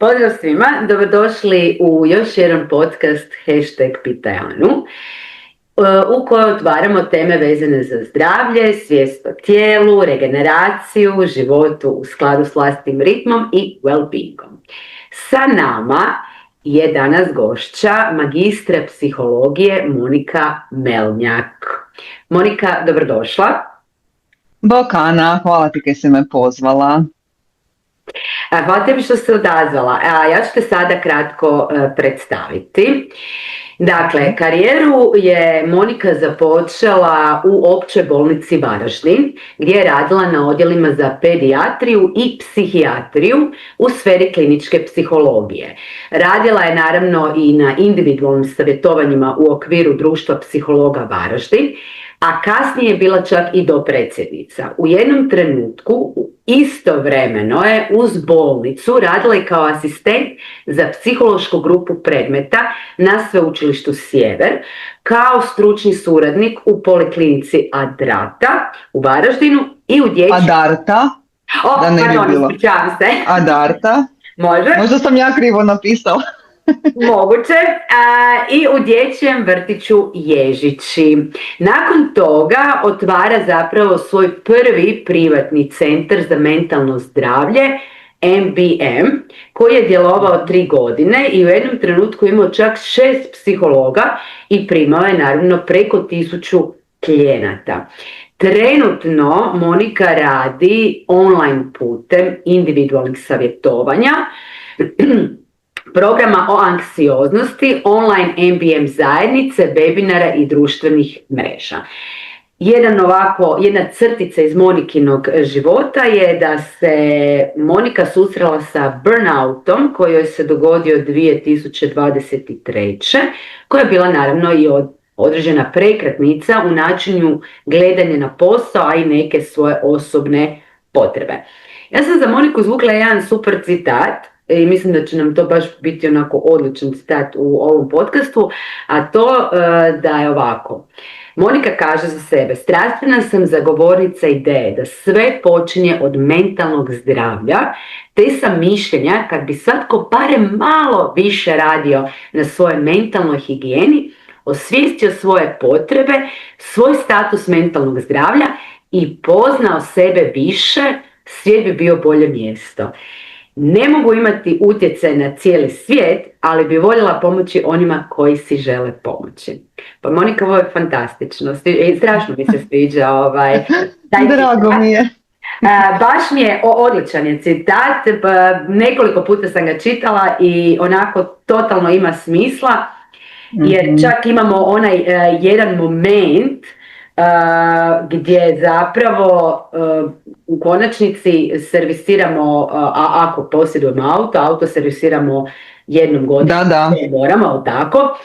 Pozdrav svima, dobrodošli u još jedan podcast Pitaj Anu, u kojoj otvaramo teme vezane za zdravlje, svijest o tijelu, regeneraciju, životu u skladu s vlastitim ritmom i well-beingom. Sa nama je danas gošća magistra psihologije Monika Melnjak. Monika, dobrodošla. Bok Ana, hvala ti kaj si me pozvala. Hvala tebi što se odazvala. Ja ću te sada kratko predstaviti. Dakle, karijeru je Monika započela u Općoj bolnici Varaždin, gdje je radila na odjelima za pedijatriju i psihijatriju u sferi kliničke psihologije. Radila je naravno i na individualnim savjetovanjima u okviru Društva psihologa Varaždin, a kasnije je bila čak i dopredsjednica. U jednom trenutku istovremeno je uz bolnicu radila i kao asistent za psihološku grupu predmeta na Sveučilištu Sjever, kao stručni suradnik u poliklinici Adrata u Varaždinu i u dječjem... Adarta? Da ne bi bilo. Ispričavam se. Adarta? Može. Možda sam ja krivo napisala. Moguće. I u dječjem vrtiću Ježići. Nakon toga otvara zapravo svoj prvi privatni centar za mentalno zdravlje, MBM, koji je djelovao 3 godine i u jednom trenutku imao čak 6 psihologa i primao je naravno preko 1000 klijenata. Trenutno Monika radi online putem individualnih savjetovanja, programa o anksioznosti, online MBM zajednice, webinara i društvenih mreža. Jedna crtica iz Monikinog života je da se Monika susrela sa burnoutom koji joj se dogodio 2023. koja je bila naravno i određena prekretnica u načinu gledanja na posao, a i neke svoje osobne potrebe. Ja sam za Moniku izvukla jedan super citat i mislim da će nam to baš biti onako odličan citat u ovom podcastu, a to da je ovako. Monika kaže za sebe: strastvena sam zagovornica ideje da sve počinje od mentalnog zdravlja, te sam mišljenja kad bi svatko barem malo više radio na svojoj mentalnoj higijeni, osvijestio svoje potrebe, svoj status mentalnog zdravlja i poznao sebe više, svijet bi bio bolje mjesto. Ne mogu imati utjecaj na cijeli svijet, ali bi voljela pomoći onima koji si žele pomoći. Pa Monika, ovo je fantastično. Strašno mi se sviđa taj Drago mi je. Baš mi je odličan je citat. Nekoliko puta sam ga čitala i onako totalno ima smisla. Jer čak imamo onaj jedan moment gdje zapravo u konačnici servisiramo, ako posjedujemo auto servisiramo jednom godišnje, da. moramo, tako.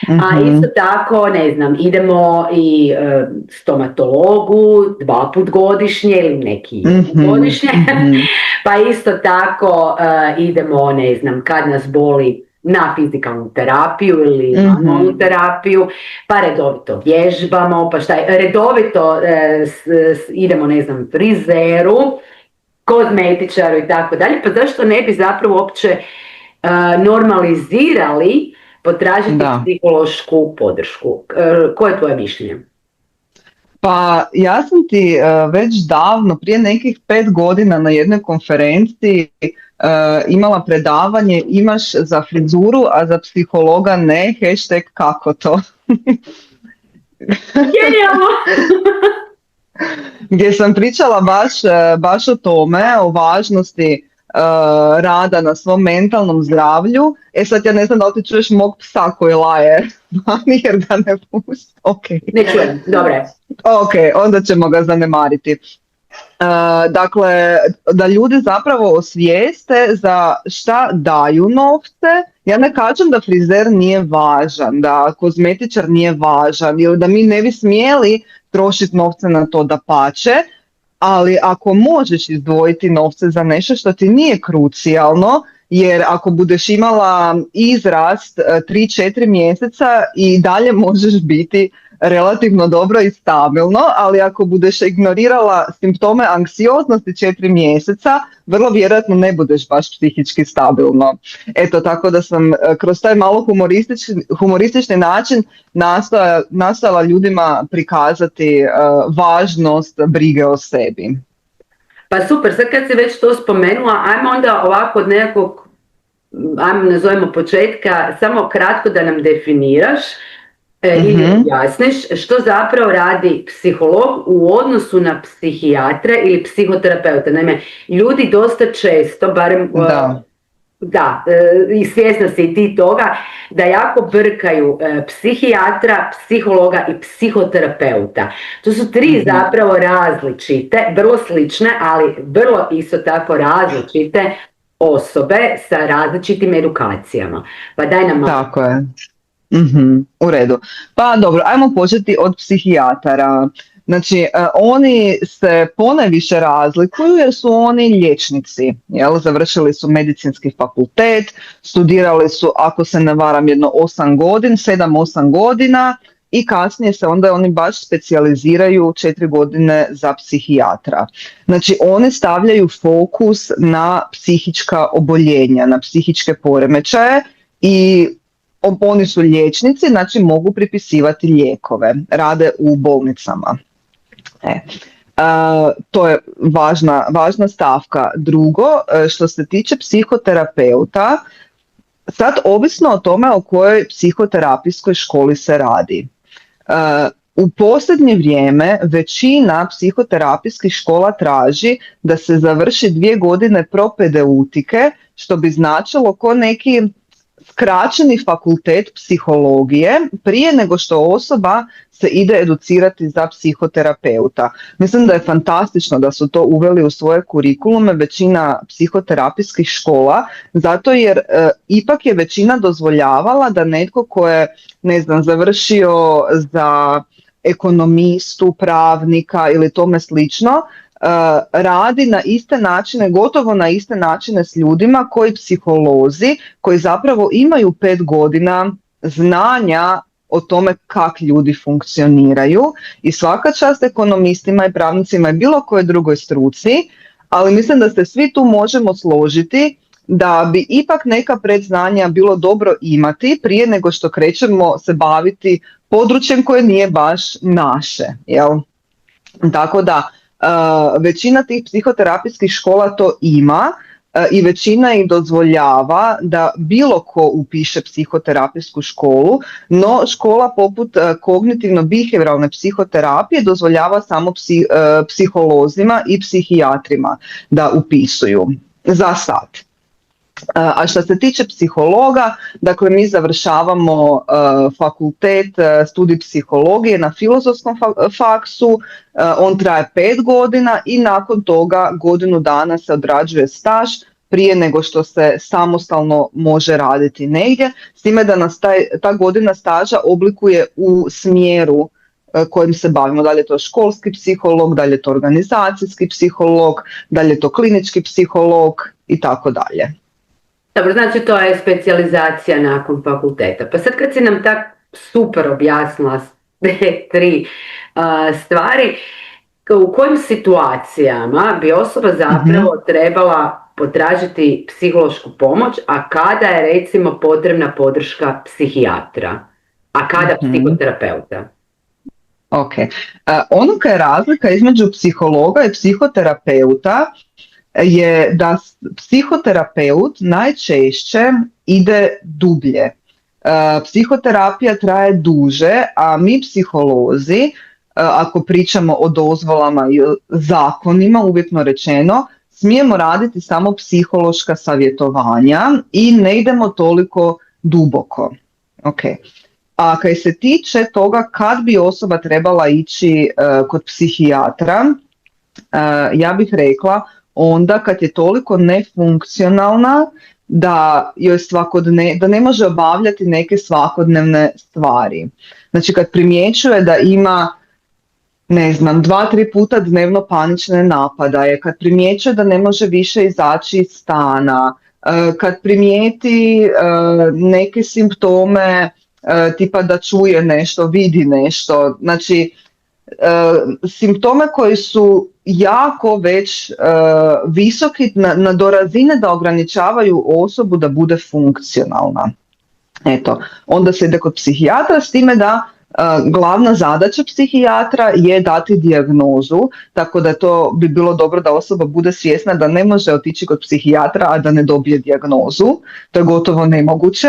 A isto tako, ne znam, idemo i stomatologu 2 put godišnje ili neki godišnje, pa isto tako idemo, ne znam, kad nas boli na fizikalnu terapiju ili manualnu terapiju, pa redovito vježbamo, pa redovito idemo, ne znam, frizeru, kozmetičaru i tako dalje, pa zašto ne bi zapravo uopće normalizirali potražiti psihološku podršku? Koje je tvoje mišljenje? Pa ja sam ti već davno, prije nekih 5 godina na jednoj konferenciji imala predavanje imaš za frizuru, a za psihologa ne, #kako to. Genijalno! Gdje sam pričala baš o tome, o važnosti rada na svom mentalnom zdravlju. Sad ja ne znam da li ti čuješ mog psa koji laje, jer ga ne pusti. Okay. Ne čujem, dobro. Ok, onda ćemo ga zanemariti. Dakle, da ljudi zapravo osvijeste za šta daju novce. Ja ne kažem da frizer nije važan, da kozmetičar nije važan ili da mi ne bi smjeli trošiti novce na to, dapače, ali ako možeš izdvojiti novce za nešto što ti nije krucijalno, jer ako budeš imala izrast 3-4 mjeseca i dalje možeš biti relativno dobro i stabilno, ali ako budeš ignorirala simptome anksioznosti 4 mjeseca, vrlo vjerojatno ne budeš baš psihički stabilno. Eto, tako da sam kroz taj malo humoristični način nastojala ljudima prikazati važnost brige o sebi. Pa super, sad kad si već to spomenula, ajmo onda ovako od nekog, ajmo nazovemo početka, samo kratko da nam definiraš ili objasniš što zapravo radi psiholog u odnosu na psihijatra ili psihoterapeuta. Naime, ljudi dosta često, barem da, i svjesna si i ti toga, da jako brkaju psihijatra, psihologa i psihoterapeuta. To su tri zapravo različite, vrlo slične, ali vrlo isto tako različite osobe sa različitim edukacijama. Pa daj nam malo. Tako je. U redu. Pa dobro, ajmo početi od psihijatara. Znači, oni se ponajviše razlikuju jer su oni liječnici, jel? Završili su medicinski fakultet, studirali su, ako se ne varam, 7-8 godina i kasnije se onda oni baš specijaliziraju 4 godine za psihijatra. Znači, oni stavljaju fokus na psihička oboljenja, na psihičke poremećaje i oni su liječnici, znači mogu pripisivati lijekove, rade u bolnicama. To je važna stavka. Drugo, što se tiče psihoterapeuta, sad ovisno o tome o kojoj psihoterapijskoj školi se radi. U posljednje vrijeme većina psihoterapijskih škola traži da se završi 2 godine propedeutike, što bi značilo ko neki skraćeni fakultet psihologije prije nego što osoba se ide educirati za psihoterapeuta. Mislim da je fantastično da su to uveli u svoje kurikulume većina psihoterapijskih škola, zato jer ipak je većina dozvoljavala da netko ko je, ne znam, završio za ekonomistu, pravnika ili tome slično, radi na iste načine, gotovo na iste načine s ljudima koji psiholozi, koji zapravo imaju 5 godina znanja o tome kako ljudi funkcioniraju i svaka čast ekonomistima i pravnicima i bilo kojoj drugoj struci, ali mislim da se svi tu možemo složiti da bi ipak neka predznanja bilo dobro imati prije nego što krećemo se baviti područjem koje nije baš naše, jel? Tako da većina tih psihoterapijskih škola to ima i većina ih dozvoljava da bilo ko upiše psihoterapijsku školu, no škola poput kognitivno-behavioralne psihoterapije dozvoljava samo psiholozima i psihijatrima da upisuju za sad. A što se tiče psihologa, dakle mi završavamo fakultet, studij psihologije na Filozofskom faksu, on traje 5 godina i nakon toga godinu dana se odrađuje staž prije nego što se samostalno može raditi negdje, s time da nas ta godina staža oblikuje u smjeru kojim se bavimo, da li je to školski psiholog, da li je to organizacijski psiholog, da li je to klinički psiholog i tako dalje. Dobro, znači to je specijalizacija nakon fakulteta. Pa sad kad si nam tak super objasnila te 3 stvari, u kojim situacijama bi osoba zapravo trebala potražiti psihološku pomoć, a kada je recimo potrebna podrška psihijatra, a kada psihoterapeuta? Ok. Ono koja je razlika između psihologa i psihoterapeuta je da psihoterapeut najčešće ide dublje. Psihoterapija traje duže, a mi psiholozi, ako pričamo o dozvolama i zakonima, uvjetno rečeno, smijemo raditi samo psihološka savjetovanja i ne idemo toliko duboko. Okay. A kad se tiče toga kad bi osoba trebala ići kod psihijatra, ja bih rekla onda kad je toliko nefunkcionalna da joj da ne može obavljati neke svakodnevne stvari. Znači kad primjećuje da ima, ne znam, 2-3 puta dnevno panične napadaje, kad primjećuje da ne može više izaći iz stana, kad primijeti neke simptome tipa da čuje nešto, vidi nešto, znači simptome koji su jako već visoki do razine da ograničavaju osobu da bude funkcionalna. Eto, onda se ide kod psihijatra s time da glavna zadaća psihijatra je dati dijagnozu, tako da to bi bilo dobro da osoba bude svjesna da ne može otići kod psihijatra, a da ne dobije dijagnozu. To je gotovo nemoguće.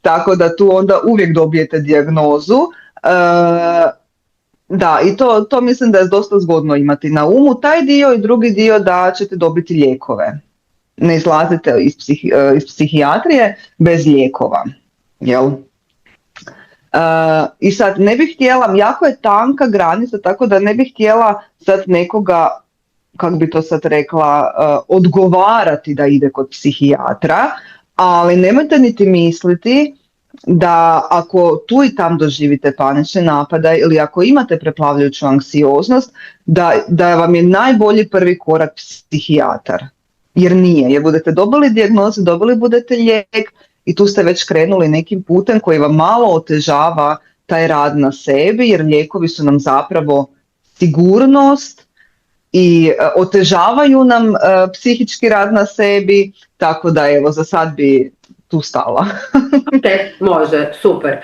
Tako da tu onda uvijek dobijete dijagnozu. Da, i to mislim da je dosta zgodno imati na umu, taj dio, i drugi dio da ćete dobiti lijekove. Ne izlazite iz psihijatrije bez lijekova, jel? I sad ne bih htjela, jako je tanka granica, tako da ne bih htjela sad nekoga, kako bi to sad rekla, odgovarati da ide kod psihijatra, ali nemojte niti misliti da ako tu i tam doživite panične napade ili ako imate preplavljujuću anksioznost, da vam je najbolji prvi korak psihijatar. Jer nije, jer budete dobili dijagnozu, dobili budete lijek i tu ste već krenuli nekim putem koji vam malo otežava taj rad na sebi, jer lijekovi su nam zapravo sigurnost i otežavaju nam psihički rad na sebi, tako da evo za sad bi tu stala. Može, super.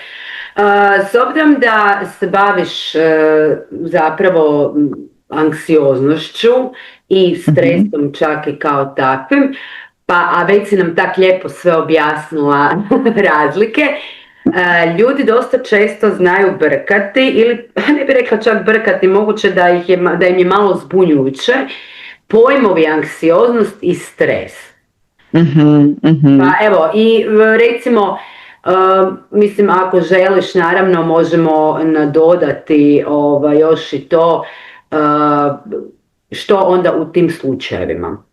S obzirom da se baviš zapravo anksioznošću i stresom čak i kao takvim, a već si nam tak lijepo sve objasnila razlike, ljudi dosta često znaju brkati, ili ne bih rekla čak brkati, moguće da im je malo zbunjujuće, pojmovi anksioznost i stres. Pa evo, i recimo, mislim, ako želiš, naravno možemo nadodati još i to, što onda u tim slučajevima,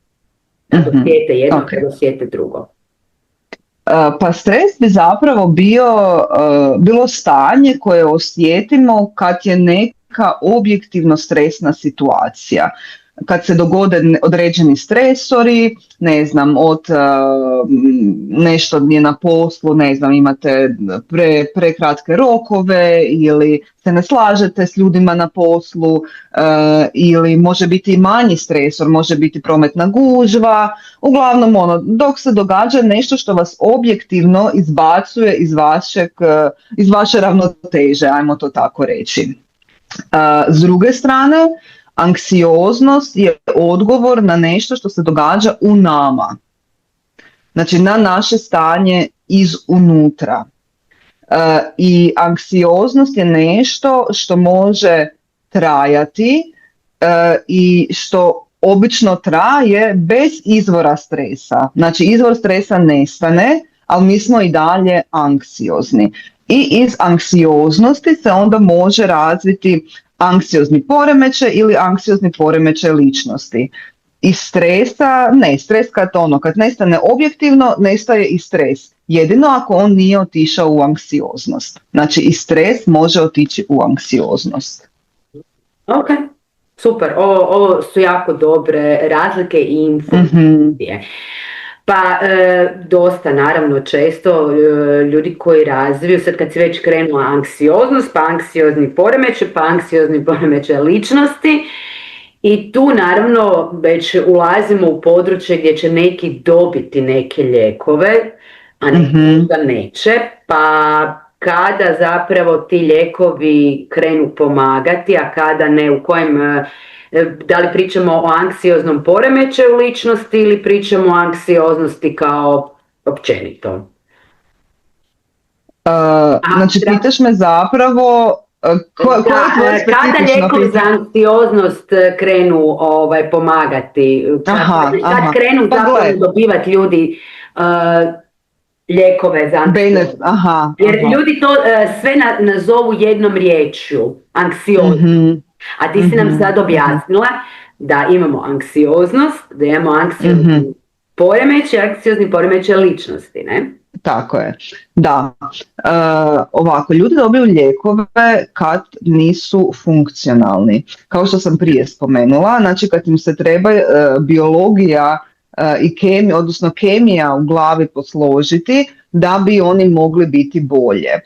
kad osjete jedno, kad osjete drugo. Pa stres bi zapravo bilo stanje koje osjetimo kad je neka objektivno stresna situacija. Kad se dogode određeni stresori, ne znam, od nešto je na poslu, ne znam, imate prekratke rokove ili se ne slažete s ljudima na poslu, ili može biti i manji stresor, može biti prometna gužva, uglavnom dok se događa nešto što vas objektivno izbacuje iz vaše ravnoteže, ajmo to tako reći. S druge strane, anksioznost je odgovor na nešto što se događa u nama. Znači na naše stanje izunutra. I anksioznost je nešto što može trajati i što obično traje bez izvora stresa. Znači izvor stresa nestane, ali mi smo i dalje anksiozni. I iz anksioznosti se onda može razviti anksiozni poremećaj ili anksiozni poremećaj ličnosti. Iz stresa, stres kad nestane objektivno, nestaje i stres. Jedino ako on nije otišao u anksioznost. Znači i stres može otići u anksioznost. Ok, super. Ovo su jako dobre razlike i informacije. Pa dosta, naravno, često ljudi koji razviju, sad kad si već krenula anksioznost, pa anksiozni poremećaj, pa anksiozni poremećaj ličnosti, i tu naravno već ulazimo u područje gdje će neki dobiti neke lijekove, a neki da neće, pa kada zapravo ti lijekovi krenu pomagati, a kada ne, u kojem, da li pričamo o anksioznom poremećaju ličnosti ili pričamo o anksioznosti kao općenito? Znači pitaš me zapravo kada lijekovi za anksioznost krenu pomagati, kad krenu zapravo dobivati ljudi lijekove za anksioznost. Jer ljudi to sve nazovu jednom riječju, anksioznost. A ti si nam sad objasnila da imamo anksioznost, da imamo anksiozni anksiozni poremećaj ličnosti, ne? Tako je, da. Ovako, ljudi dobiju lijekove kad nisu funkcionalni. Kao što sam prije spomenula, znači kad im se treba biologija i kemija, odnosno kemija u glavi posložiti, da bi oni mogli biti bolje.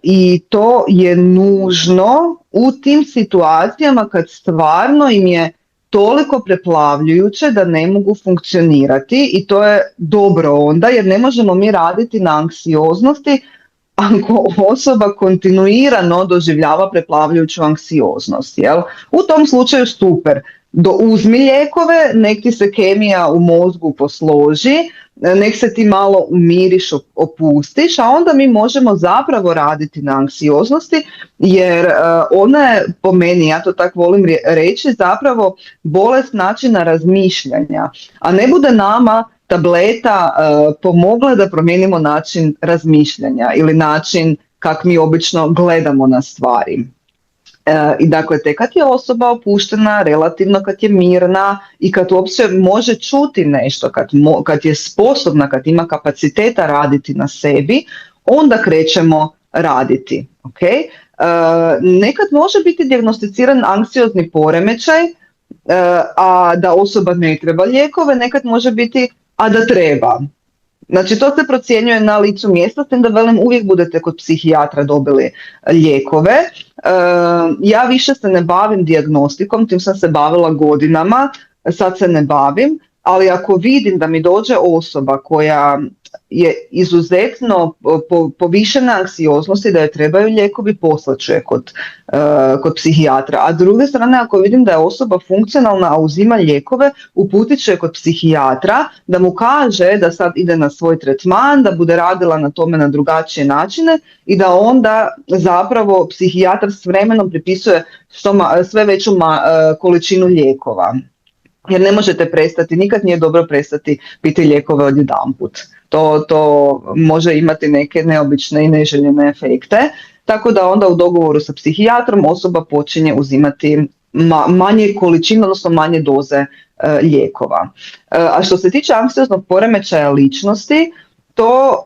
I to je nužno u tim situacijama kad stvarno im je toliko preplavljujuće da ne mogu funkcionirati, i to je dobro onda, jer ne možemo mi raditi na anksioznosti ako osoba kontinuirano doživljava preplavljujuću anksioznost. Jel? U tom slučaju super, uzmi lijekove, nek ti se kemija u mozgu posloži, nek se ti malo umiriš, opustiš, a onda mi možemo zapravo raditi na anksioznosti, jer ona je, po meni, ja to tako volim reći, zapravo bolest načina razmišljanja, a ne bude nama tableta pomogla da promijenimo način razmišljanja ili način kako mi obično gledamo na stvari. I dakle, tek kad je osoba opuštena, relativno kad je mirna i kad uopće može čuti nešto, kad je sposobna, kad ima kapaciteta raditi na sebi, onda krećemo raditi. Okay? Nekad može biti dijagnosticiran anksiozni poremećaj, a da osoba ne treba lijekove, nekad može biti a da treba. Znači, to se procjenjuje na licu mjesta, s tim da velim, uvijek budete kod psihijatra dobili lijekove. Ja više se ne bavim dijagnostikom, tim sam se bavila godinama, sad se ne bavim, ali ako vidim da mi dođe osoba koja je izuzetno povišena anksioznosti, da joj trebaju lijekovi, poslaću je kod psihijatra. A s druge strane, ako vidim da je osoba funkcionalna, a uzima lijekove, uputit ću je kod psihijatra da mu kaže da sad ide na svoj tretman, da bude radila na tome na drugačije načine i da onda zapravo psihijatar s vremenom pripisuje sve veću količinu lijekova. Jer ne možete prestati, nikad nije dobro prestati piti lijekove odjedanput. To može imati neke neobične i neželjene efekte, tako da onda u dogovoru sa psihijatrom osoba počinje uzimati manje količine, odnosno manje doze lijekova. A što se tiče anksioznog poremećaja ličnosti,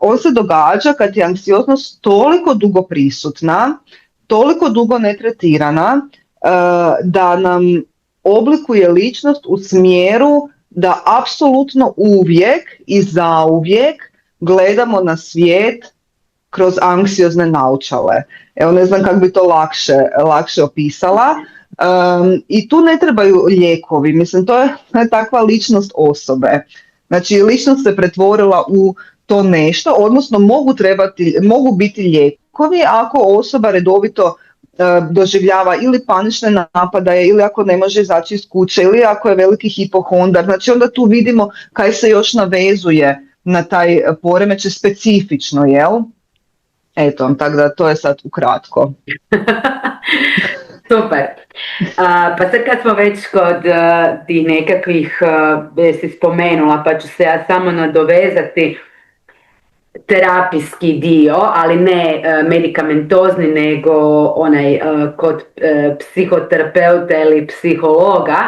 on se događa kad je anksioznost toliko dugo prisutna, toliko dugo netretirana, da nam oblikuje ličnost u smjeru da apsolutno uvijek i zauvijek gledamo na svijet kroz anksiozne naočale. Evo, ne znam kako bi to lakše opisala. I tu ne trebaju lijekovi, mislim, to je takva ličnost osobe. Znači, ličnost se pretvorila u to nešto, odnosno mogu biti lijekovi ako osoba redovito doživljava ili panične napadaje, ili ako ne može izaći iz kuće, ili ako je veliki hipohondar. Znači, onda tu vidimo kaj se još navezuje na taj poremećaj specifično, jel? Eto, tako da to je sad ukratko. Super. Pa sad kad smo već kod tih nekakvih, si spomenula, pa ću se ja samo nadovezati, terapijski dio, ali ne medikamentozni, nego onaj kod psihoterapeuta ili psihologa.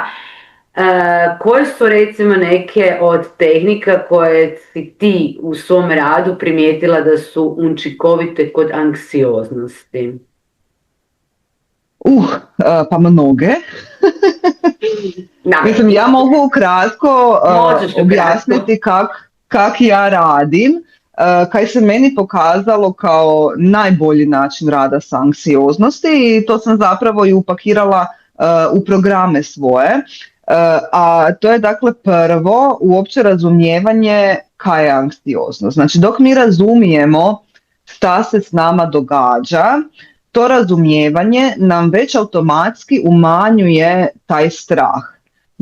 Koje su recimo neke od tehnika koje si ti u svom radu primijetila da su učinkovite kod anksioznosti? Pa mnoge. Mislim, ja mogu kratko objasniti kak ja radim. Kaj se meni pokazalo kao najbolji način rada s anksioznosti, i to sam zapravo i upakirala u programe svoje. A to je dakle prvo uopće razumijevanje kaj je anksioznost. Znači, dok mi razumijemo šta se s nama događa, to razumijevanje nam već automatski umanjuje taj strah.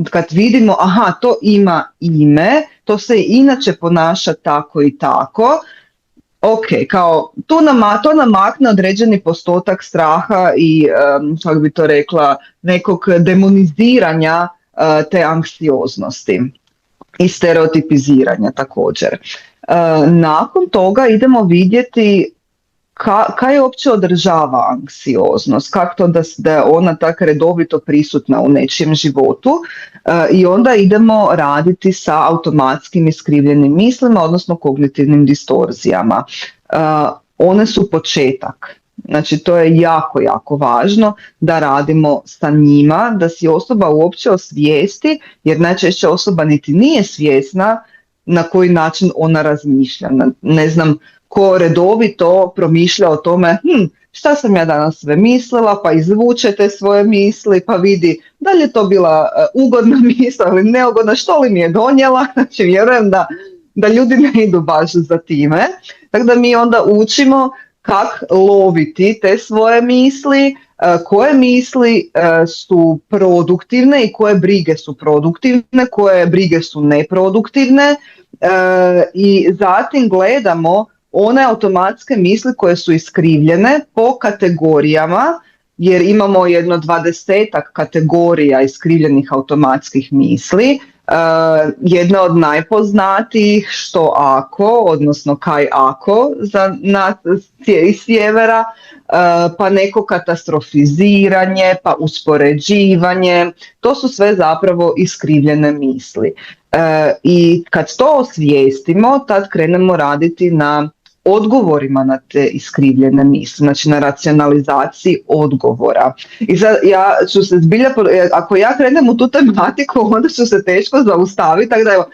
Kad vidimo, aha, to ima ime, to se inače ponaša tako i tako, ok, kao to namakne određeni postotak straha i, kako bi to rekla, nekog demoniziranja te anksioznosti i stereotipiziranja također. Nakon toga idemo vidjeti kaj uopće održava anksioznost, kako to da je ona tako redovito prisutna u nečijem životu, i onda idemo raditi sa automatskim iskrivljenim mislima, odnosno kognitivnim distorzijama. One su početak. Znači, to je jako, jako važno da radimo sa njima, da si osoba uopće osvijesti, jer najčešće osoba niti nije svjesna na koji način ona razmišlja. Ne znam ko redovito promišlja o tome šta sam ja danas sve mislila, pa izvuče te svoje misli, pa vidi da li je to bila ugodna misla ili neugodna, što li mi je donijela. Znači vjerujem da ljudi ne idu baš za time. Tako da mi onda učimo kako loviti te svoje misli, koje misli su produktivne i koje brige su produktivne, koje brige su neproduktivne, i zatim gledamo one automatske misli koje su iskrivljene po kategorijama, jer imamo jedno 20 kategorija iskrivljenih automatskih misli. Jedna od najpoznatijih što ako, odnosno kaj ako za nas iz sjevera, pa neko katastrofiziranje, pa uspoređivanje, to su sve zapravo iskrivljene misli. I kad to osvijestimo, tad krenemo raditi na odgovorima na te iskrivljene misli, znači na racionalizaciji odgovora. I sad ja ću se zbilja, ako ja krenem u tu tematiku, onda ću se teško zaustaviti, tako da evo,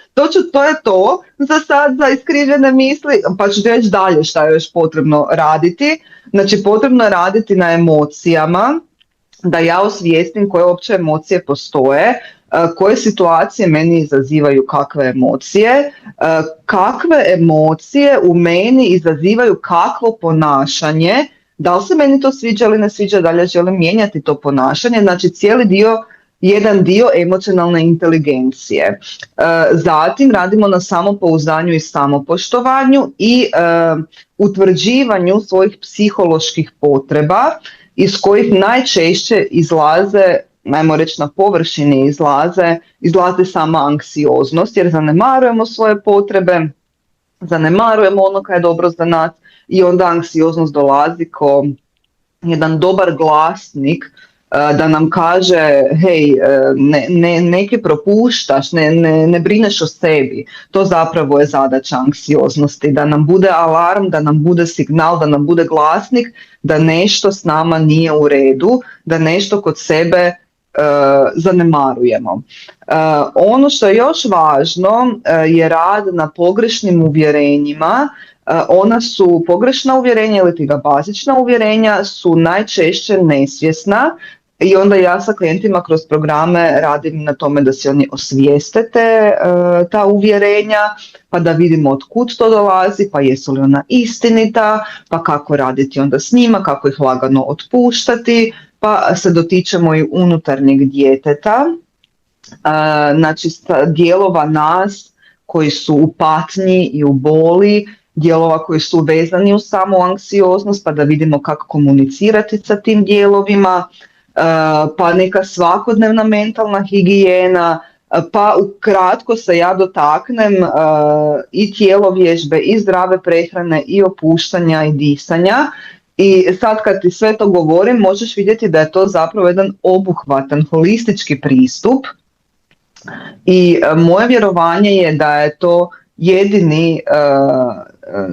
to je to za sad, za iskrivljene misli, pa ću ti reći dalje šta je još potrebno raditi. Znači potrebno je raditi na emocijama, da ja osvijestim koje uopće emocije postoje, koje situacije meni izazivaju kakve emocije, kakve emocije u meni izazivaju kakvo ponašanje, da li se meni to sviđa ili ne sviđa, da li ja želim mijenjati to ponašanje, znači jedan dio emocionalne inteligencije. Zatim radimo na samopouzdanju i samopoštovanju i utvrđivanju svojih psiholoških potreba iz kojih najčešće izlaze, ajmo reći na površini izlaze sama anksioznost, jer zanemarujemo svoje potrebe, zanemarujemo ono kaj je dobro za nas i onda anksioznost dolazi ko jedan dobar glasnik da nam kaže hej, neke propuštaš, ne brineš o sebi. To zapravo je zadaća anksioznosti, da nam bude alarm, da nam bude signal, da nam bude glasnik da nešto s nama nije u redu, da nešto kod sebe zanemarujemo. Ono što je još važno je rad na pogrešnim uvjerenjima. Ona su pogrešna uvjerenja ili ga bazična uvjerenja su najčešće nesvjesna i onda ja sa klijentima kroz programe radim na tome da se oni osvijeste ta uvjerenja, pa da vidimo od kud to dolazi, pa jesu li ona istinita, pa kako raditi onda s njima, kako ih lagano otpuštati, pa se dotičemo i unutarnjeg djeteta, znači dijelova nas koji su u patnji i u boli, dijelova koji su vezani u samu anksioznost, pa da vidimo kako komunicirati sa tim dijelovima, pa neka svakodnevna mentalna higijena, pa ukratko se ja dotaknem i tjelovježbe, i zdrave prehrane, i opuštanja, i disanja. I sad kad ti sve to govorim, možeš vidjeti da je to zapravo jedan obuhvatan, holistički pristup i moje vjerovanje je da je to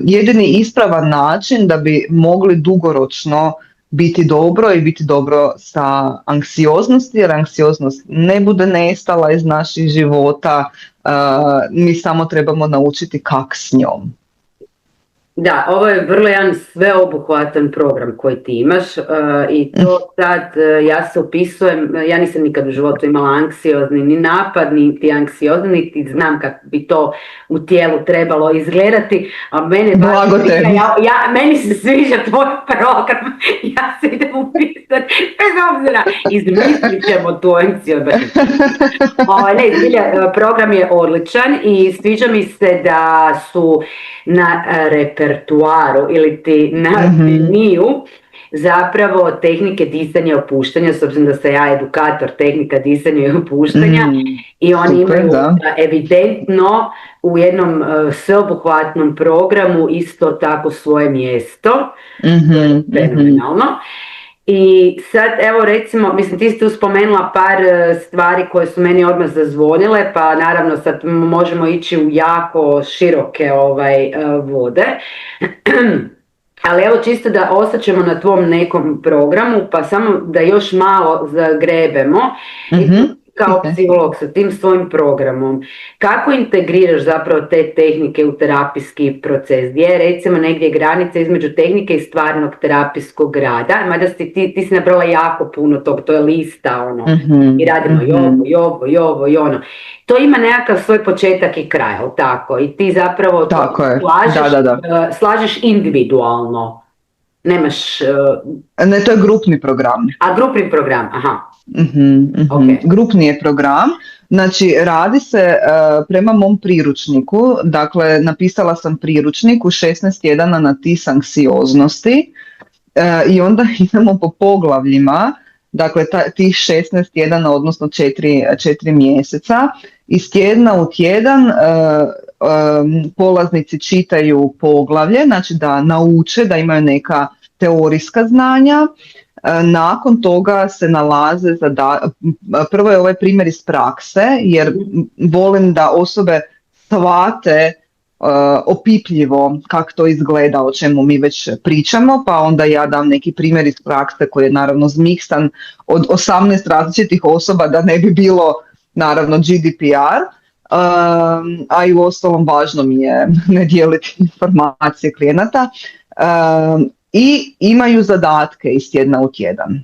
jedini ispravan način da bi mogli dugoročno biti dobro i biti dobro sa anksioznosti, jer anksioznost ne bude nestala iz naših života, mi samo trebamo naučiti kak s njom. Da, ovo je vrlo jedan sveobuhvatan program koji ti imaš i to sad ja se upisujem, ja nisam nikad u životu imala anksiozni ni napad, niti anksiozni, niti znam kako bi to u tijelu trebalo izgledati, a mene meni se sviđa tvoj program, ja se idem upisati, bez obzira, izmislit ćemo tu anksioznost. Program je odličan i sviđa mi se da su na repertuaru ili ti na meniju zapravo tehnike disanja i opuštanja, s obzirom da sam ja edukator tehnika disanja i opuštanja i oni imaju evidentno u jednom sveobuhvatnom programu isto tako svoje mjesto, fenomenalno. I sad evo recimo, mislim ti ste spomenula par stvari koje su meni odmah zazvonile, pa naravno sad možemo ići u jako široke vode. Ali evo čisto da ostaćemo na tvom nekom programu, pa samo da još malo zagrebemo. kao psiholog sa tim svojim programom, kako integriraš zapravo te tehnike u terapijski proces? Gdje je recimo negdje granica između tehnike i stvarnog terapijskog rada? Mada ti si nabrala jako puno tog, to je lista, ono, i radimo i ovo i ono. To ima nekakav svoj početak i kraj, ali tako? I ti zapravo slažeš individualno. Nemaš... Ne, to je grupni program. A grupni program, aha. Okay. Grupni je program, znači radi se prema mom priručniku, dakle napisala sam priručnik u 16 tjedana na tis anksioznosti i onda idemo po poglavljima, dakle tih 16 tjedana, odnosno 4 mjeseca, iz tjedna u tjedan polaznici čitaju poglavlje, znači da nauče, da imaju neka teorijska znanja. Nakon toga se nalaze, prvo je ovaj primjer iz prakse, jer volim da osobe shvate opipljivo kako to izgleda, o čemu mi već pričamo, pa onda ja dam neki primjer iz prakse koji je naravno zmiksan od 18 različitih osoba, da ne bi bilo naravno GDPR, a i u ostalom važno mi je ne dijeliti informacije klijenata. I imaju zadatke iz tjedna u tjedan.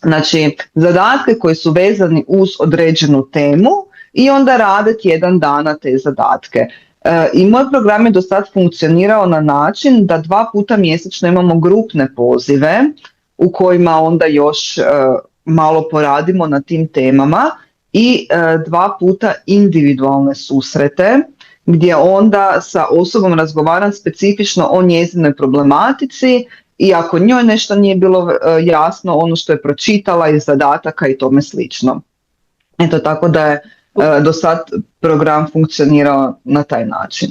Znači, zadatke koji su vezani uz određenu temu i onda rade tjedan dana te zadatke. I moj program je do sad funkcionirao na način da 2 puta mjesečno imamo grupne pozive u kojima onda još malo poradimo na tim temama i 2 puta individualne susrete gdje onda sa osobom razgovaram specifično o njezinoj problematici i ako njoj nešto nije bilo jasno, ono što je pročitala iz zadataka i tome slično. Eto, tako da je do sad program funkcionirao na taj način.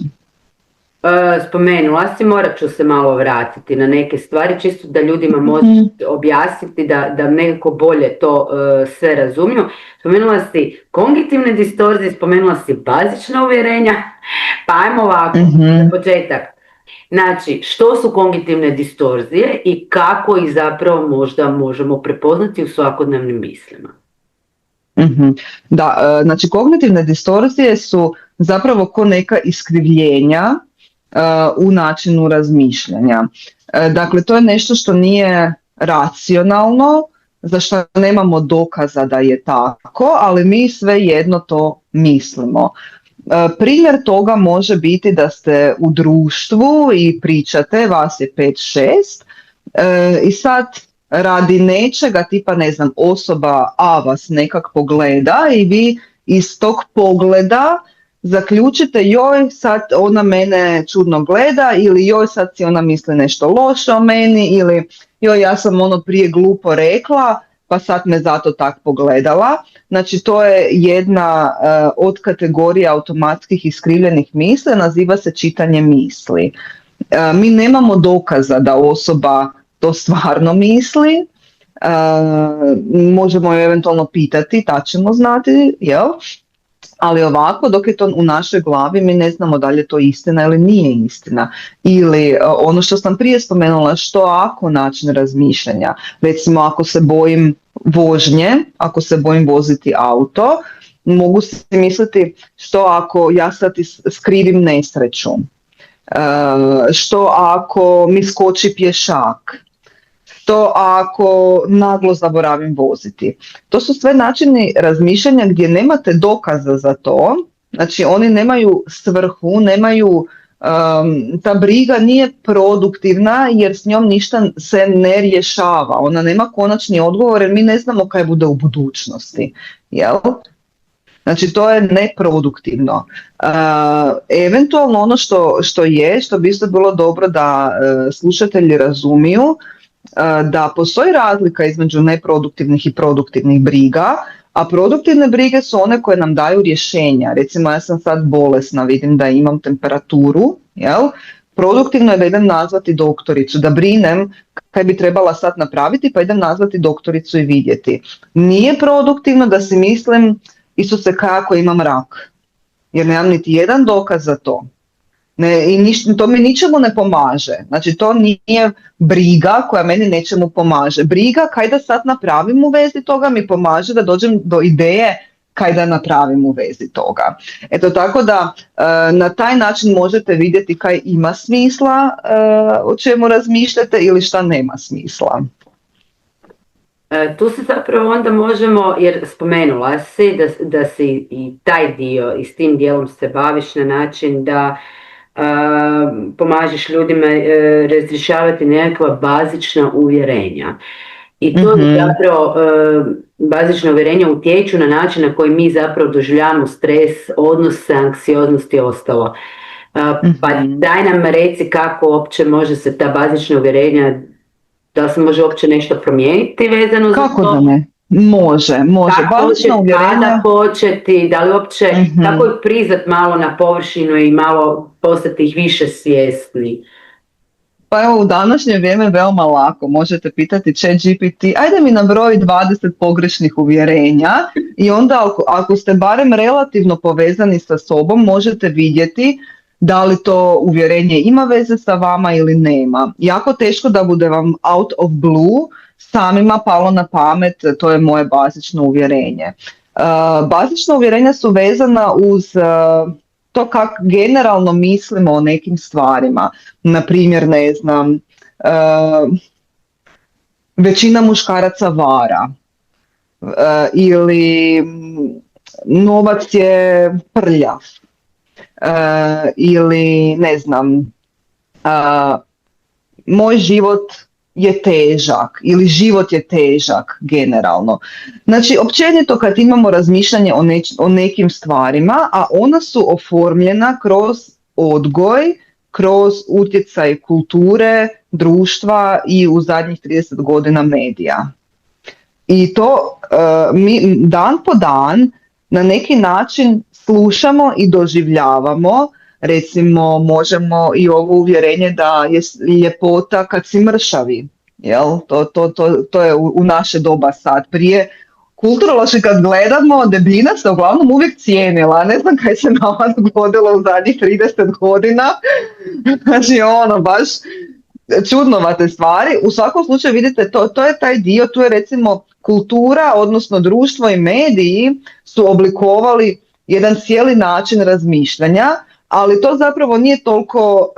Spomenula si, morat ću se malo vratiti na neke stvari, čisto da ljudima možeš objasniti da nekako bolje to sve razumiju. Spomenula si kognitivne distorzije, spomenula si bazična uvjerenja, pa ajmo ovako, za početak. Znači, što su kognitivne distorzije i kako ih zapravo možda možemo prepoznati u svakodnevnim mislima? Da, znači kognitivne distorzije su zapravo ko neka iskrivljenja u načinu razmišljanja. Dakle, to je nešto što nije racionalno, za što nemamo dokaza da je tako, ali mi svejedno to mislimo. Primjer toga može biti da ste u društvu i pričate, vas je 5-6 i sad radi nečega, tipa ne znam, osoba A vas nekak pogleda i vi iz tog pogleda zaključite joj sad ona mene čudno gleda ili joj sad si ona misli nešto loše o meni ili joj ja sam ono prije glupo rekla pa sad me zato tak pogledala. Znači to je jedna od kategorija automatskih iskrivljenih misli, naziva se čitanje misli. Mi nemamo dokaza da osoba to stvarno misli, možemo je eventualno pitati, tad ćemo znati, jel? Ali ovako, dok je to u našoj glavi, mi ne znamo da li je to istina ili nije istina. Ili ono što sam prije spomenula, što ako način razmišljanja. Recimo ako se bojim vožnje, ako se bojim voziti auto, mogu si misliti što ako ja sad skrivim nesreću. Što ako mi skoči pješak. Što ako naglo zaboravim voziti. To su sve načini razmišljanja gdje nemate dokaza za to, znači oni nemaju svrhu, nemaju, ta briga nije produktivna jer s njom ništa se ne rješava, ona nema konačni odgovor jer mi ne znamo kaj bude u budućnosti, jel? Znači to je neproduktivno. Eventualno ono što bi isto bilo dobro da slušatelji razumiju, da postoji razlika između neproduktivnih i produktivnih briga, a produktivne brige su one koje nam daju rješenja. Recimo ja sam sad bolesna, vidim da imam temperaturu, jel? Produktivno je da idem nazvati doktoricu, da brinem kaj bi trebala sad napraviti, pa idem nazvati doktoricu i vidjeti. Nije produktivno da si mislim, Isuse kako imam rak, jer nemam niti jedan dokaz za to. To mi ničemu ne pomaže. Znači to nije briga koja meni nečemu pomaže. Briga kaj da sad napravim u vezi toga mi pomaže da dođem do ideje kaj da napravim u vezi toga. Eto, tako da na taj način možete vidjeti kaj ima smisla o čemu razmišljate ili šta nema smisla. Tu se zapravo onda možemo, jer spomenula si da si i taj dio i s tim dijelom se baviš na način da pomažeš ljudima razrješavati nekakva bazična uvjerenja. I to zapravo bazična uvjerenja utječu na način na koji mi zapravo doživljavamo stres, odnose, anksioznost i ostalo. Pa daj nam reci kako uopće može se ta bazična uvjerenja, da se može uopće nešto promijeniti vezano za to? Kako da ne? Može. Kako bazična uvjerenja... Kada početi, da li uopće, kako ih prizvat malo na površinu i malo postati ih više svjesni? Pa evo, u današnje vrijeme veoma lako možete pitati ChatGPT, ajde mi nabroji 20 pogrešnih uvjerenja i onda ako ste barem relativno povezani sa sobom možete vidjeti da li to uvjerenje ima veze sa vama ili nema. Jako teško da bude vam out of blue samima palo na pamet, to je moje bazično uvjerenje. Bazična uvjerenja su vezana uz to kako generalno mislimo o nekim stvarima. Naprimjer, ne znam, većina muškaraca vara ili novac je prljav ili ne znam, moj život je težak ili život je težak generalno. Znači, općenito kad imamo razmišljanje o nekim stvarima, a ona su oformljena kroz odgoj, kroz utjecaj kulture, društva i u zadnjih 30 godina medija. I to mi dan po dan na neki način slušamo i doživljavamo. Recimo, možemo i ovo uvjerenje da je ljepota kad si mršavi. Jel? To je u naše doba sad. Prije kulturološki kad gledamo, debljina se uglavnom uvijek cijenila. Ne znam kaj se nama dogodilo u zadnjih 30 godina. Znači, baš čudnovate stvari. U svakom slučaju vidite, to je taj dio, tu je recimo kultura, odnosno društvo i mediji su oblikovali jedan cijeli način razmišljanja, ali to zapravo nije toliko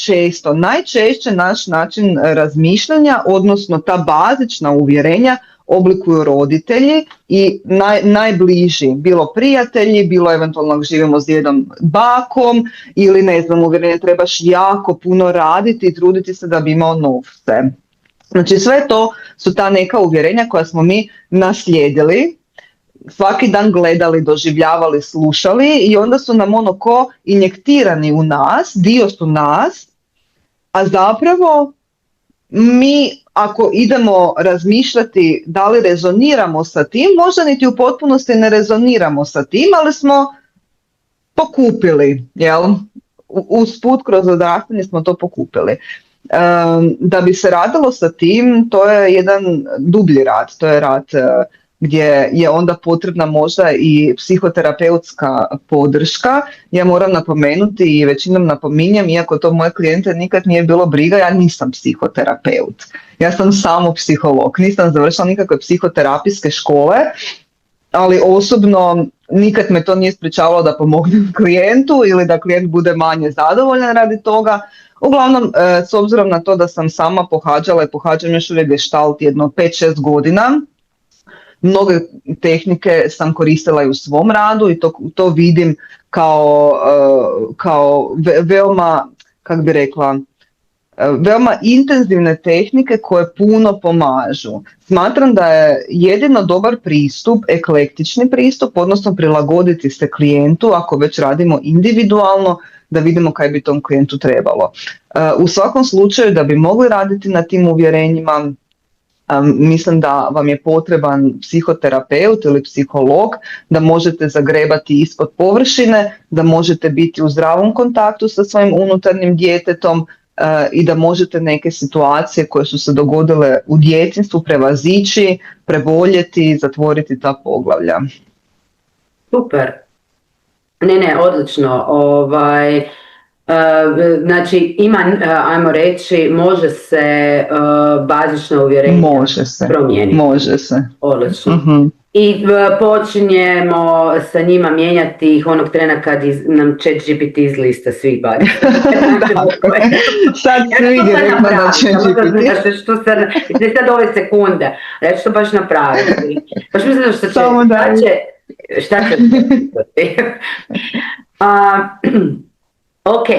često. Najčešće naš način razmišljanja, odnosno ta bazična uvjerenja, oblikuju roditelji i najbliži, bilo prijatelji, bilo eventualno ako živimo s djedom, bakom, ili ne znam, uvjerenje trebaš jako puno raditi i truditi se da bi imao novce. Znači, sve to su ta neka uvjerenja koja smo mi naslijedili, svaki dan gledali, doživljavali, slušali i onda su nam ko injektirani u nas, dio su nas, a zapravo mi ako idemo razmišljati da li rezoniramo sa tim, možda niti u potpunosti ne rezoniramo sa tim, ali smo pokupili, jel? Usput kroz odrastanje smo to pokupili. Da bi se radilo sa tim, to je jedan dublji rad, to je rad gdje je onda potrebna možda i psihoterapeutska podrška. Ja moram napomenuti i većinom napominjem, iako to moje klijente nikad nije bilo briga, ja nisam psihoterapeut. Ja sam samo psiholog, nisam završila nikakve psihoterapijske škole, ali osobno nikad me to nije sprječavalo da pomognem klijentu ili da klijent bude manje zadovoljan radi toga. Uglavnom, s obzirom na to da sam sama pohađala i pohađam još uvijek gestalt jedno 5-6 godina, mnoge tehnike sam koristila i u svom radu i to vidim kao veoma, kako bi rekla, veoma intenzivne tehnike koje puno pomažu. Smatram da je jedino dobar pristup eklektični pristup, odnosno prilagoditi se klijentu ako već radimo individualno, da vidimo kaj bi tom klijentu trebalo. U svakom slučaju, da bi mogli raditi na tim uvjerenjima, mislim da vam je potreban psihoterapeut ili psiholog, da možete zagrebati ispod površine, da možete biti u zdravom kontaktu sa svojim unutarnjim djetetom i da možete neke situacije koje su se dogodile u djetinjstvu prevazići, preboljeti, zatvoriti ta poglavlja. Super. Ne, odlično. Znači, ajmo reći, može se bazično uvjerenje promijeniti. Može se. Odlično. Mm-hmm. I počinjemo sa njima mijenjati ih onog trena kad nam ChatGPT izlista svih bari. Sad svi direktno na ChatGPT. Ne sad ove sekunde, ja ću to baš napraviti. Baš mislim da što će, šta će ok,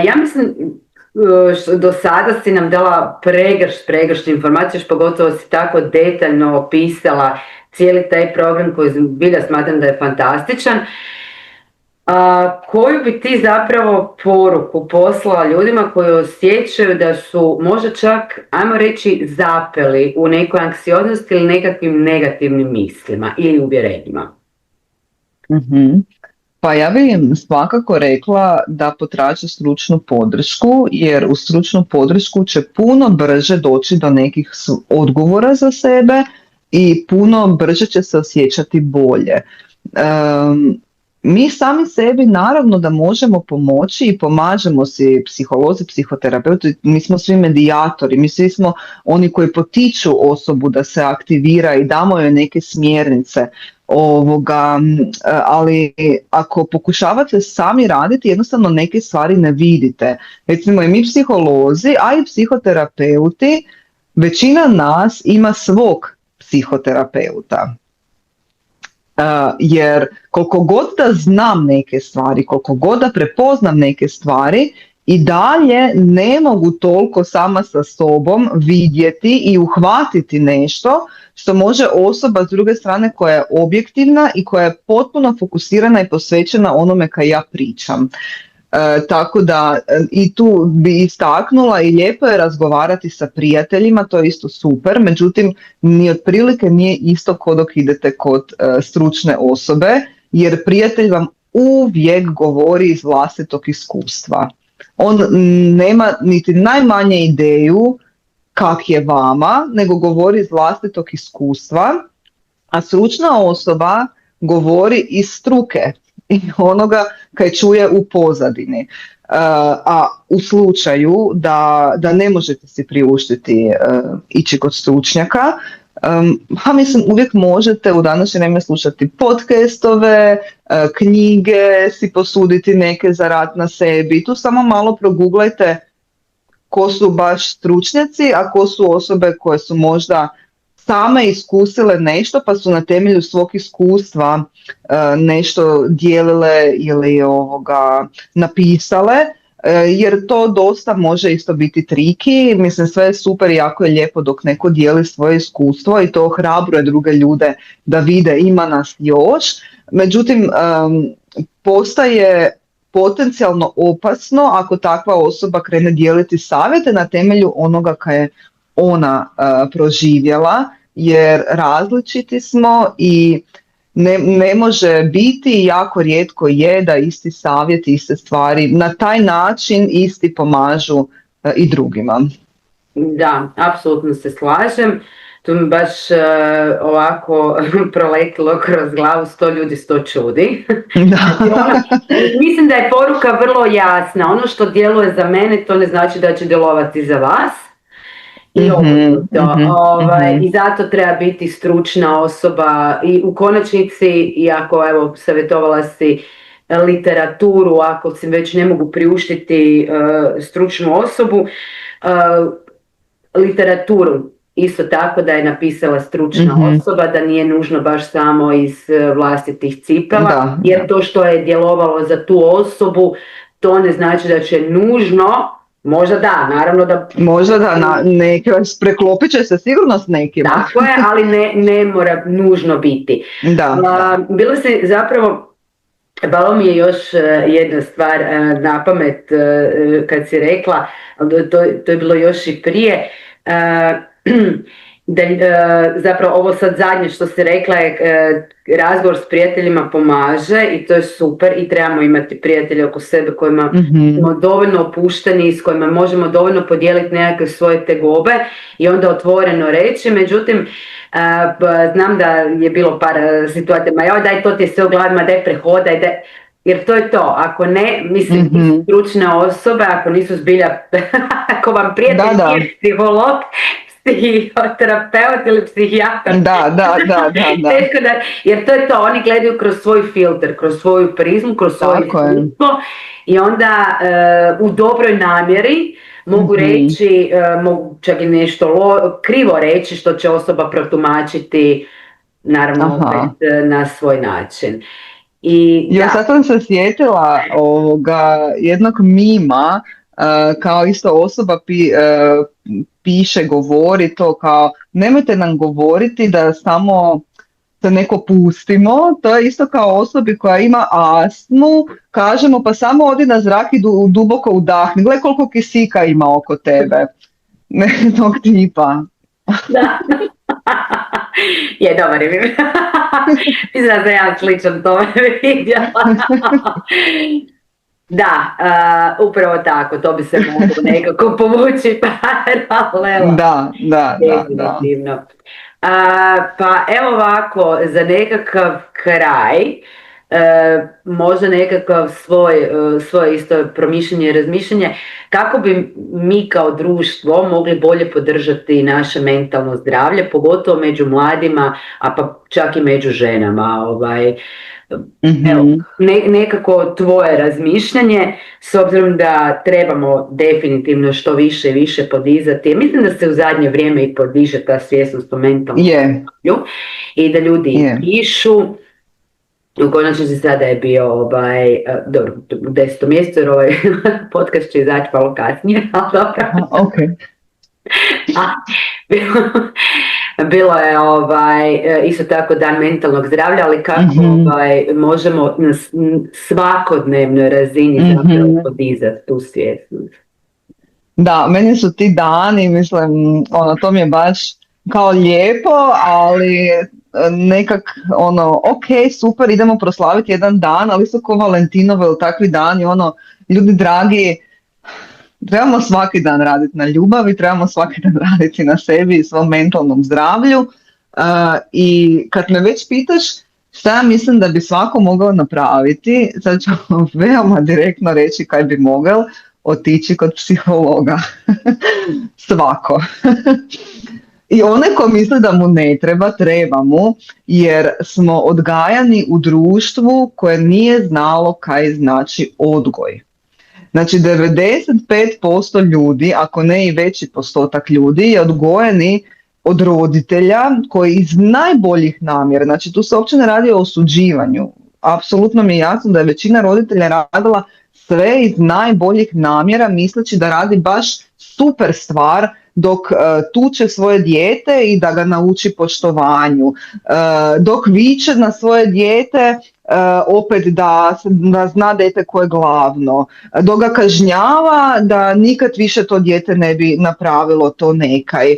ja mislim do sada si nam dala pregršt informacija, pogotovo si tako detaljno opisala cijeli taj program koji bilja smatram da je fantastičan. Koju bi ti zapravo poruku poslala ljudima koji osjećaju da su možda čak, ajmo reći, zapeli u nekoj anksioznosti ili nekakvim negativnim mislima ili uvjerenjima? Pa ja bih im svakako rekla da potraže stručnu podršku, jer u stručnu podršku će puno brže doći do nekih odgovora za sebe i puno brže će se osjećati bolje. Mi sami sebi naravno da možemo pomoći i pomažemo si, psiholozi, psihoterapeuti, mi smo svi medijatori, mi svi smo oni koji potiču osobu da se aktivira i damo joj neke smjernice. Ali ako pokušavate sami raditi, jednostavno neke stvari ne vidite. Recimo i mi psiholozi, a i psihoterapeuti, većina nas ima svog psihoterapeuta. Jer koliko god da znam neke stvari, koliko god da prepoznam neke stvari, i dalje ne mogu toliko sama sa sobom vidjeti i uhvatiti nešto što može osoba s druge strane koja je objektivna i koja je potpuno fokusirana i posvećena onome kaj ja pričam. Tako da i tu bi istaknula i lijepo je razgovarati sa prijateljima, to je isto super, međutim ni otprilike nije isto kod dok idete kod stručne osobe, jer prijatelj vam uvijek govori iz vlastitog iskustva. On nema niti najmanje ideju kak je vama, nego govori iz vlastitog iskustva, a stručna osoba govori iz struke i onoga kaj čuje u pozadini. A u slučaju da ne možete si priuštiti ići kod stručnjaka, mislim uvijek možete u današnje vrijeme slušati podcastove, knjige, si posuditi neke za rad na sebi. Tu samo malo proguglajte ko su baš stručnjaci, a ko su osobe koje su možda same iskusile nešto pa su na temelju svog iskustva nešto dijelile ili napisale, jer to dosta može isto biti triki. Mislim, sve je super, jako je lijepo dok neko dijeli svoje iskustvo i to ohrabruje druge ljude da vide ima nas još. Međutim, postaje potencijalno opasno ako takva osoba krene dijeliti savjete na temelju onoga kaj je ona proživjela, jer različiti smo i ne može biti, jako rijetko je da isti savjet, iste stvari na taj način isti pomažu i drugima. Da, apsolutno se slažem. Tu mi baš ovako proletilo kroz glavu 100 ljudi 100 čudi. Mislim da je poruka vrlo jasna. Ono što djeluje za mene, to ne znači da će djelovati za vas. I zato treba biti stručna osoba i u konačnici, iako evo savjetovala si literaturu, ako si već ne mogu priuštiti stručnu osobu, literaturu isto tako da je napisala stručna osoba, da nije nužno baš samo iz vlastitih cipela, jer to što je djelovalo za tu osobu, to ne znači da će nužno, možda da, naravno da... Možda da, preklopit će se sigurno s nekima. Tako je, ali ne mora nužno biti. Bilo se zapravo, balo mi je još jedna stvar na pamet kad si rekla, to je bilo još i prije, da zapravo ovo sad zadnje što si rekla je razgovor s prijateljima pomaže i to je super i trebamo imati prijatelje oko sebe kojima smo dovoljno opušteni i s kojima možemo dovoljno podijeliti nekakve svoje tegobe i onda otvoreno reći. Međutim, znam da je bilo par situacija, daj to ti je sve u glavi, daj prehodaj, daj. Jer to je to, ako ne, mislim, stručne osobe, ako nisu zbilja, ako vam prijatelj nije psiholog, psihoterapeut ili psihijatar. Da. Teško da, jer to je to, oni gledaju kroz svoj filter, kroz svoju prizmu, kroz svoje iskustvo i onda u dobroj namjeri mogu reći, mogu čak i nešto krivo reći što će osoba protumačiti naravno opet na svoj način. Sad sam se sjetila jednog mima, kao isto osoba piše, govori to kao nemojte nam govoriti da samo se neko pustimo, to je isto kao osobi koja ima astmu, kažemo pa samo odi na zrak i duboko udahni, gledaj koliko kisika ima oko tebe, ne tog tipa. Da. Je, dobar je mi. Mislim da ja sličan tome vidjela. Da, upravo tako, to bi se moglo nekako povući paralelo. Da. Definitivno. Pa evo ovako, za nekakav kraj, možda nekakav svoje isto promišljanje i razmišljanje, kako bi mi kao društvo mogli bolje podržati naše mentalno zdravlje, pogotovo među mladima, a pa čak i među ženama. Evo, nekako tvoje razmišljanje, s obzirom da trebamo definitivno što više i više podizati. Mislim da se u zadnje vrijeme i podiže ta svjesnost o mentalnom zdravlju i da ljudi pišu. U konačnici sada je bio dobro, u 10. mjesecu, jer ovaj podcast će izaći malo kasnije, ali dobro. Okay. Bilo je isto tako dan mentalnog zdravlja, ali kako možemo na svakodnevnoj razini zapravo podizati tu svjesnost. Da, meni su ti dani, mislim, to mi je baš kao lijepo, ali nekak ok, super, idemo proslaviti jedan dan, ali isto kao Valentinovo ili takvi dani, ljudi dragi, trebamo svaki dan raditi na ljubavi, trebamo svaki dan raditi na sebi i svom mentalnom zdravlju. I kad me već pitaš šta ja mislim da bi svako mogao napraviti, sad ću veoma direktno reći kaj bi mogao, otići kod psihologa. Svako. I onaj ko misli da mu ne treba mu, jer smo odgajani u društvu koje nije znalo kaj znači odgoj. Znači 95% ljudi, ako ne i veći postotak ljudi, je odgojeni od roditelja koji iz najboljih namjera, znači tu se uopće ne radi o osuđivanju. Apsolutno mi je jasno da je većina roditelja radila sve iz najboljih namjera misleći da radi baš super stvar dok tuče svoje dijete i da ga nauči poštovanju, dok viče na svoje dijete opet da zna dijete koje je glavno, dok ga kažnjava da nikad više to dijete ne bi napravilo to nekaj,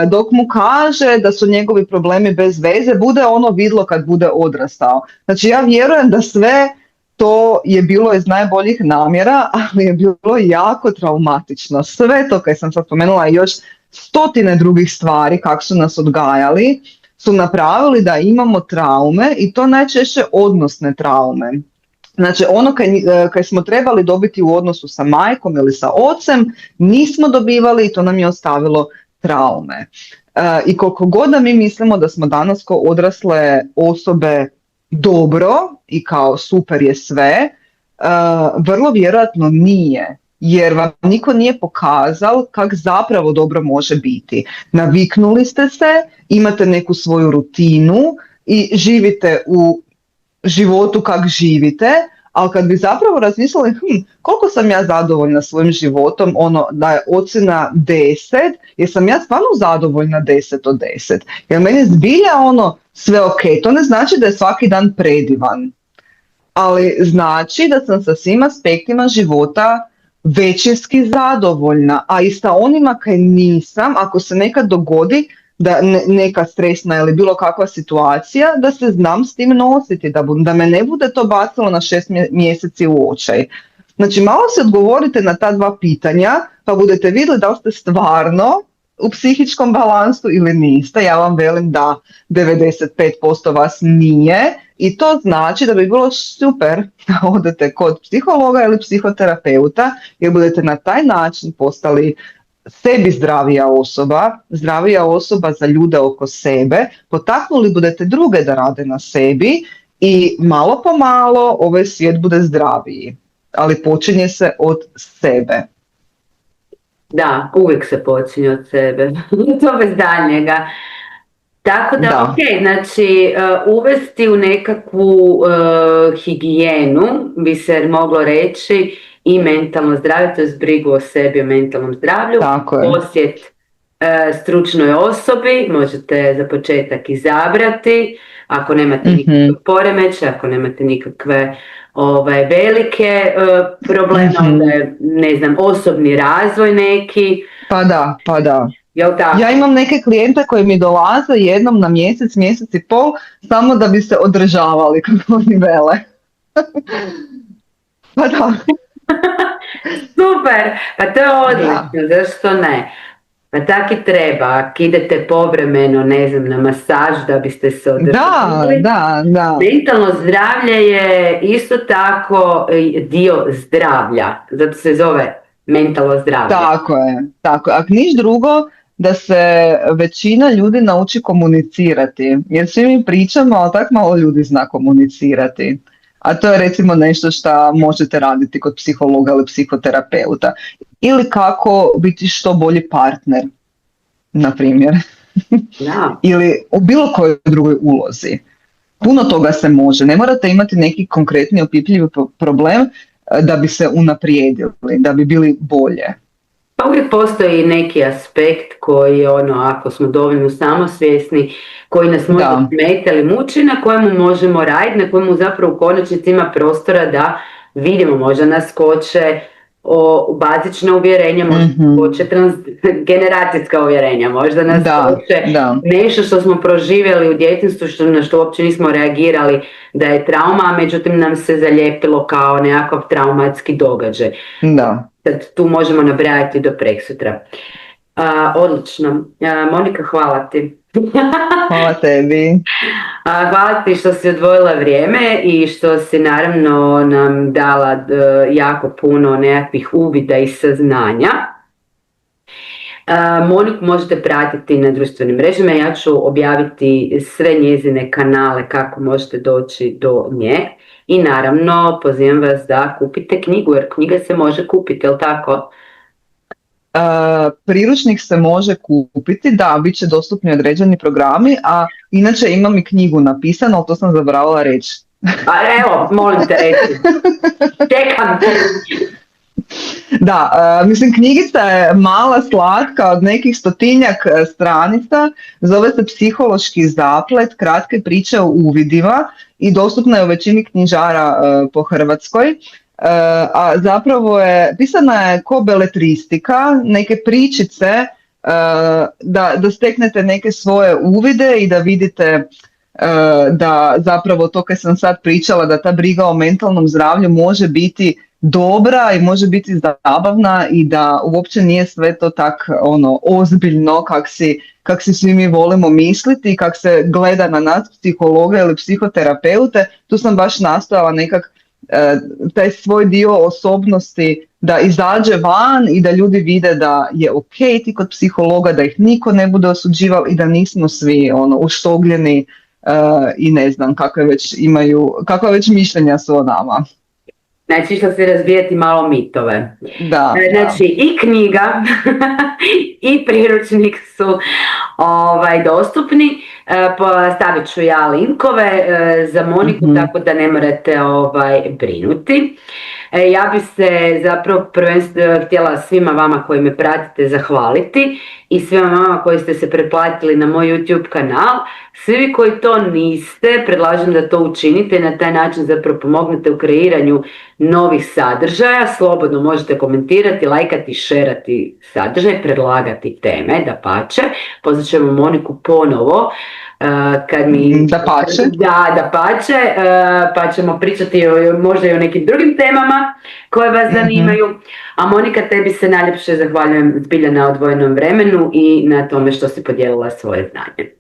dok mu kaže da su njegovi problemi bez veze, bude ono vidlo kad bude odrastao. Znači ja vjerujem da sve to je bilo iz najboljih namjera, ali je bilo jako traumatično. Sve to kaj sam sad spomenula i još stotine drugih stvari kako su nas odgajali su napravili da imamo traume i to najčešće odnosne traume. Znači ono kaj smo trebali dobiti u odnosu sa majkom ili sa ocem nismo dobivali i to nam je ostavilo traume. I koliko god da mi mislimo da smo danas kao odrasle osobe dobro i kao super je sve, vrlo vjerojatno nije, jer vam niko nije pokazal kak zapravo dobro može biti. Naviknuli ste se, imate neku svoju rutinu i živite u životu kak živite, ali kad bi zapravo razmislili koliko sam ja zadovoljna svojim životom, da je ocjena 10, jer sam ja stvarno zadovoljna 10 od 10, jer meni zbilja sve ok, to ne znači da je svaki dan predivan, ali znači da sam sa svim aspektima života većinski zadovoljna, a i sa onima kaj nisam, ako se nekad dogodi da neka stresna ili bilo kakva situacija, da se znam s tim nositi, da me ne bude to bacilo na 6 mjeseci u očaj. Znači malo se odgovorite na ta dva pitanja, pa budete vidjeli da li ste stvarno u psihičkom balansu ili niste. Ja vam velim da 95% vas nije i to znači da bi bilo super da odete kod psihologa ili psihoterapeuta jer budete na taj način postali sebi zdravija osoba za ljude oko sebe, potaknuli budete druge da rade na sebi i malo po malo ovaj svijet bude zdraviji. Ali počinje se od sebe. Da, uvijek se počinje od sebe. To bez daljnjega. Tako da, ok, znači uvesti u nekakvu higijenu, bi se moglo reći, i mentalno zdravlje, to je brigu o sebi, o mentalnom zdravlju, posjet stručnoj osobi, možete za početak izabrati, ako nemate nikakve poremeće, ako nemate nikakve velike probleme, onda je, ne znam, osobni razvoj neki. Pa da. Jel tako? Ja imam neke klijente koji mi dolaze jednom na mjesec, mjesec i pol, samo da bi se održavali, kako oni vele. Pa da. Super, pa to je odlično, zašto ne? Pa tak i treba, ako idete povremeno, ne znam, na masaž da biste se održavali. Da. Mentalno zdravlje je isto tako dio zdravlja, zato se zove mentalno zdravlje. Tako je. Ako niš drugo, da se većina ljudi nauči komunicirati, jer svi mi pričamo, ali tako malo ljudi zna komunicirati. A to je recimo nešto što možete raditi kod psihologa ili psihoterapeuta. Ili kako biti što bolji partner, na primjer. Da. Ili u bilo kojoj drugoj ulozi. Puno toga se može. Ne morate imati neki konkretni opipljivi problem da bi se unaprijedili, da bi bili bolje. Pa uvijek postoji neki aspekt koji, ako smo dovoljno samosvjesni, koji nas može smeta ili muči, na kojemu možemo raditi, na kojemu zapravo u konačnici ima prostora da vidimo, možda nas koče bazična uvjerenja, možda koče generacijska uvjerenja, možda nas koče nešto što smo proživjeli u djetinjstvu, na što uopće nismo reagirali da je trauma, a međutim nam se zalijepilo kao nekakav traumatski događaj. Da. Tu možemo nabrajati do preksutra. Odlično. Monika, hvala ti. Hvala tebi. Hvala ti što si odvojila vrijeme i što si naravno nam dala jako puno nekakvih uvida i saznanja. Moniku možete pratiti na društvenim mrežama, ja ću objaviti sve njezine kanale kako možete doći do nje. I naravno pozivam vas da kupite knjigu, jer knjiga se može kupiti, jel tako? Priručnik se može kupiti, da, bit će dostupni određeni programi, a inače imam i knjigu napisanu, ali to sam zaboravila reći. Evo, molim te reći. Čekam. Da, mislim, knjigica je mala, slatka, od nekih 100-tinjak stranica, zove se Psihološki zaplet, kratke priče o uvidima i dostupna je u većini knjižara po Hrvatskoj. A zapravo pisana je ko beletristika, neke pričice, da steknete neke svoje uvide i da vidite da zapravo to kad sam sad pričala, da ta briga o mentalnom zdravlju može biti dobra i može biti zabavna i da uopće nije sve to tak ozbiljno kak si svi mi volimo misliti i kak se gleda na nas psihologa ili psihoterapeute. Tu sam baš nastojala nekak taj svoj dio osobnosti da izađe van i da ljudi vide da je ok ti kod psihologa, da ih niko ne bude osuđivao i da nismo svi uštogljeni i ne znam kakve već mišljenja su o nama. Znači, išla se razbijati malo mitove. Da. Znači, i knjiga i priručnik su dostupni. Stavit ću ja linkove za Moniku, tako da ne morate brinuti. Ja bi se zapravo prvenstveno htjela svima vama koji me pratite zahvaliti i svima vama koji ste se pretplatili na moj YouTube kanal. Svi koji to niste, predlažem da to učinite i na taj način zapravo pomognete u kreiranju novih sadržaja. Slobodno možete komentirati, lajkati, šerati sadržaj, predlagati teme, dapače. Pozvat ćemo Moniku ponovo. Kad mi dapače, pa ćemo pričati možda i o nekim drugim temama koje vas zanimaju. A Monika, tebi se najljepše zahvaljujem zbilja na odvojenom vremenu i na tome što si podijelila svoje znanje.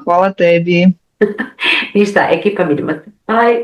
Hvala tebi. Ništa, ekipa, vidimo se. Bye.